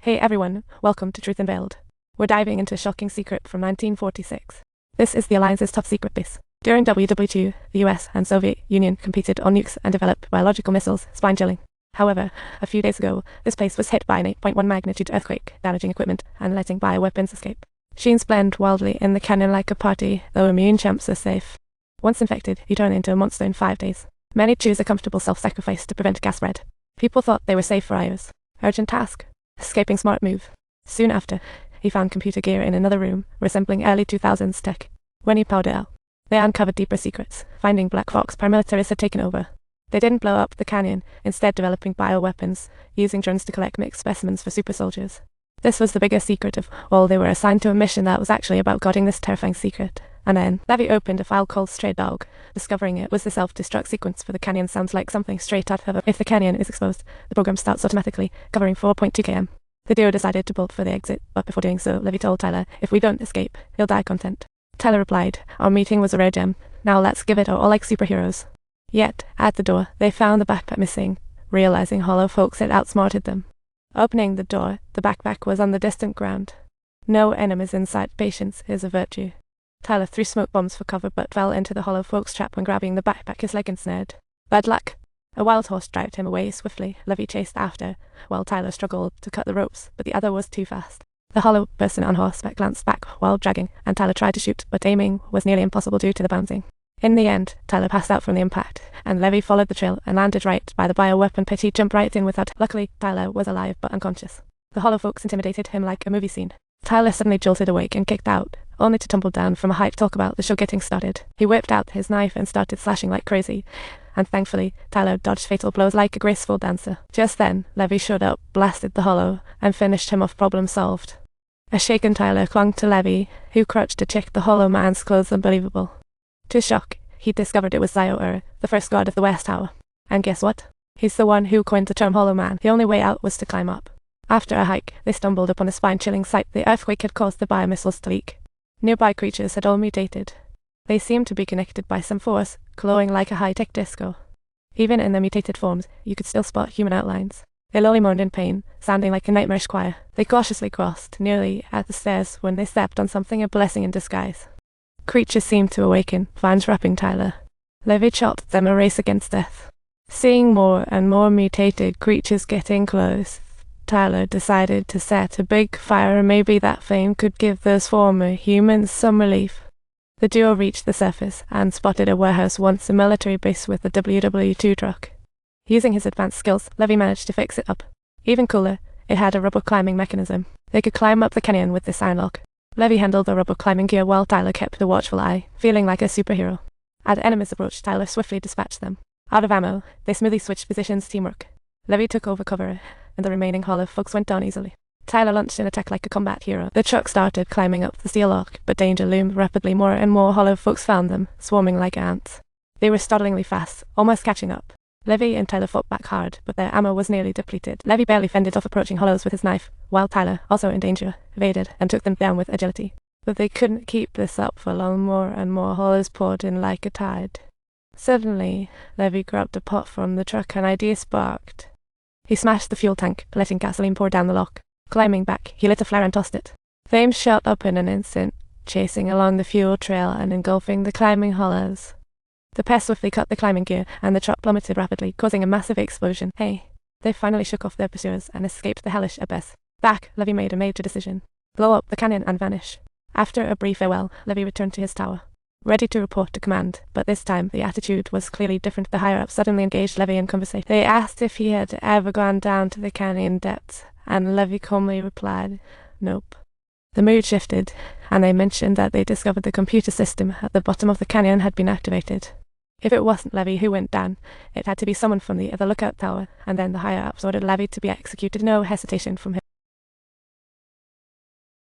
Hey everyone, welcome to Truth Unveiled. We're diving into a shocking secret from 1946. This is the Alliance's top secret base. During WW2, the US and Soviet Union competed on nukes and developed biological missiles, spine-chilling. However, a few days ago, this base was hit by an 8.1 magnitude earthquake, damaging equipment and letting bioweapons escape. Genes blend wildly in the canyon like a party, though immune chimps are safe. Once infected, you turn into a monster in 5 days. Many choose a comfortable self-sacrifice to prevent gas spread. People thought they were safe for hours. Urgent task. Escaping smart move. Soon after, he found computer gear in another room, resembling early 2000s tech. When he powered it out, they uncovered deeper secrets, finding Black Fox paramilitaries had taken over. They didn't blow up the canyon, instead developing bioweapons, using drones to collect mixed specimens for super soldiers. This was the biggest secret of all. They were assigned to a mission that was actually about guarding this terrifying secret. And then, Levy opened a file called Stray Dog, discovering it was the self-destruct sequence for the canyon. Sounds like something straight out of a... If the canyon is exposed, the program starts automatically, covering 4.2 km. The duo decided to bolt for the exit, but before doing so, Levy told Tyler, if we don't escape, he'll die content. Tyler replied, our meeting was a rare gem, now let's give it all like superheroes. Yet, at the door, they found the backpack missing, realizing hollow folks had outsmarted them. Opening the door, the backpack was on the distant ground. No enemies in sight, patience is a virtue. Tyler threw smoke bombs for cover but fell into the hollow folks trap when grabbing the backpack, his leg ensnared. Bad luck. A wild horse dragged him away swiftly. Levy chased after, while Tyler struggled to cut the ropes, but the other was too fast. The hollow person on horseback glanced back while dragging, and Tyler tried to shoot, but aiming was nearly impossible due to the bouncing. In the end, Tyler passed out from the impact, and Levy followed the trail and landed right by the bioweapon pit. He jumped right in without. Luckily, Tyler was alive but unconscious. The hollow folks intimidated him like a movie scene. Tyler suddenly jolted awake and kicked out, only to tumble down from a height. Talk about the show getting started. He whipped out his knife and started slashing like crazy, and thankfully, Tyler dodged fatal blows like a graceful dancer. Just then, Levy showed up, blasted the hollow, and finished him off. Problem solved. A shaken Tyler clung to Levy, who crouched to check the hollow man's clothes. Unbelievable. To his shock, he discovered it was Zio-Ur, the first god of the West Tower. And guess what? He's the one who coined the term Hollow Man. The only way out was to climb up. After a hike, they stumbled upon a spine-chilling sight. The earthquake had caused the biomissiles to leak. Nearby creatures had all mutated. They seemed to be connected by some force, glowing like a high-tech disco. Even in their mutated forms, you could still spot human outlines. They lowly moaned in pain, sounding like a nightmarish choir. They cautiously crossed, nearly at the stairs, when they stepped on something, a blessing in disguise. Creatures seemed to awaken, vines wrapping Tyler. Levy chopped them a race against death. Seeing more and more mutated creatures getting close, Tyler decided to set a big fire, and maybe that flame could give those former humans some relief. The duo reached the surface and spotted a warehouse, once a military base, with a WW2 truck. Using his advanced skills, Levy managed to fix it up. Even cooler, it had a rubber climbing mechanism. They could climb up the canyon with this iron lock. Levy handled the rubber climbing gear while Tyler kept a watchful eye, feeling like a superhero. As enemies approached, Tyler swiftly dispatched them. Out of ammo, they smoothly switched positions. Teamwork. Levy took over cover, and the remaining hollow folks went down easily. Tyler launched an attack like a combat hero. The truck started climbing up the steel lock, but danger loomed rapidly. More and more hollow folks found them, swarming like ants. They were startlingly fast, almost catching up. Levy and Tyler fought back hard, but their ammo was nearly depleted. Levy barely fended off approaching hollows with his knife, while Tyler, also in danger, evaded and took them down with agility. But they couldn't keep this up for long. More and more hollows poured in like a tide. Suddenly, Levy grabbed a pot from the truck. An idea sparked. He smashed the fuel tank, letting gasoline pour down the lock. Climbing back, he lit a flare and tossed it. Flames shot up in an instant, chasing along the fuel trail and engulfing the climbing hollows. The pair swiftly cut the climbing gear, and the truck plummeted rapidly, causing a massive explosion. Hey! They finally shook off their pursuers and escaped the hellish abyss. Back, Levy made a major decision. Blow up the canyon and vanish. After a brief farewell, Levy returned to his tower, ready to report to command, but this time the attitude was clearly different. The higher-ups suddenly engaged Levy in conversation. They asked if he had ever gone down to the canyon depths, and Levy calmly replied, nope. The mood shifted, and they mentioned that they discovered the computer system at the bottom of the canyon had been activated. If it wasn't Levy who went down, it had to be someone from the other lookout tower, and then the higher-ups ordered Levy to be executed. No hesitation from him.